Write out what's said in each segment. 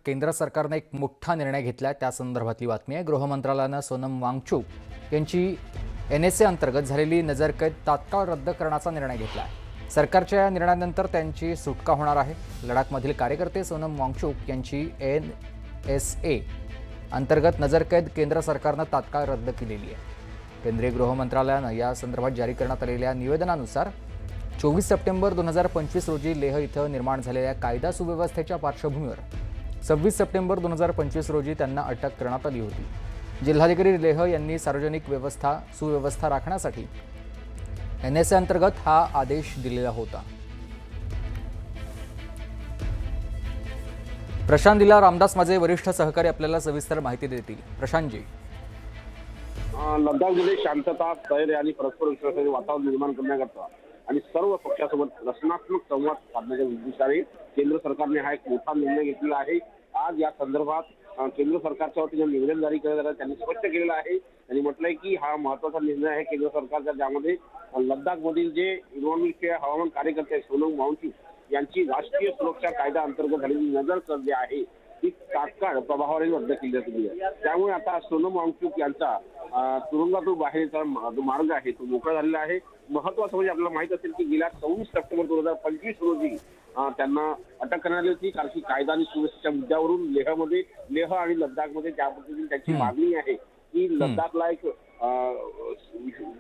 केंद्र सरकारने एक मोठा निर्णय घेतलाय त्या संदर्भातली बातमी आहे। गृह मंत्रालयानं सोनम वांगचुक यांची NSA अंतर्गत झालेली नजरकैद तात्काळ रद्द करण्याचा निर्णय घेतलाय। सरकारच्या या निर्णयानंतर त्यांची सुटका होणार आहे। लडाखमधील कार्यकर्ते सोनम वांगचुक यांची NSA अंतर्गत नजरकैद केंद्र सरकारनं तात्काळ रद्द केलेली आहे। केंद्रीय गृह मंत्रालयानं या संदर्भात जारी करण्यात आलेल्या निवेदनानुसार 24 सप्टेंबर 2025 रोजी लेह इथं निर्माण झालेल्या कायदा सुव्यवस्थेच्या पार्श्वभूमीवर 26 सप्टेंबर 2025 रोजी त्यांना अटक करण्यात आली होती। जिल्हाधिकारी लेह यांनी सार्वजनिक सुव्यवस्था राखण्यासाठी NSA अंतर्गत हा आदेश दिलेला होता। प्रशांत दिला रामदास माझे वरिष्ठ सहकारी आपल्याला सविस्तर माहिती देतील। प्रशांतजी, लडाखमध्ये शांतता, स्थैर्य आणि परस्पर विश्वासाचे वातावरण निर्माण करण्याकरता आणि सर्व पक्षासोबत रचनात्मक संवाद साधण्याच्या उद्देशाने केंद्र सरकारने हा एक मोठा निर्णय घेतलेला आहे। आज या संदर्भात केंद्र सरकारच्या वतीने निवेदन जारी करण्यात आलं। त्यांनी स्पष्ट केलेलं आहे, त्यांनी म्हटलंय की हा महत्त्वाचा निर्णय आहे केंद्र सरकारचा, ज्यामध्ये लडाखमधील जे इन्व्हायरमेंटचे हवामान कार्यकर्ते आहेत सोनम वांगचुक यांची राष्ट्रीय सुरक्षा कायदा अंतर्गत झालेली नजरकैद जी आहे ती तात्काळ प्रभावाने रद्द केली आहे। त्यामुळे आता सोनम वांगचुक यांचा तुरुंगातून बाहेरचा जो मार्ग आहे तो मोकळा झालेला आहे। महत्वाचं म्हणजे आपल्याला माहित असेल की गेल्या 24 सप्टेंबर 2025 रोजी त्यांना अटक करण्यात आली होती, कारण की कायदा आणि सुव्यवस्थेच्या मुद्द्यावरून लेह आणि लडाखमध्ये ज्या पद्धतीने त्यांची मागणी आहे की लडाखला एक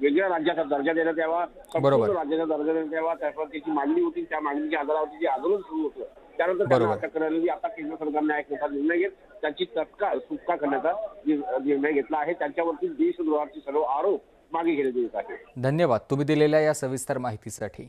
वेगळ्या राज्याचा दर्जा देण्यात यावा, संपूर्ण राज्याचा दर्जा देण्यात यावा, त्याची मागणी होती। त्या मागणीच्या आधारावरती जे आंदोलन सुरू होतं त्यानंतर त्यांना अटक करण्यात आली। आता केंद्र सरकारने एक मोठा निर्णय घेत त्यांची तत्काळ सुटका करण्याचा निर्णय घेतला आहे। त्यांच्यावरती देशद्रोहाचे सर्व आरोप मागे घेण्यात येत आहेत। धन्यवाद तुम्ही दिलेल्या या सविस्तर माहितीसाठी।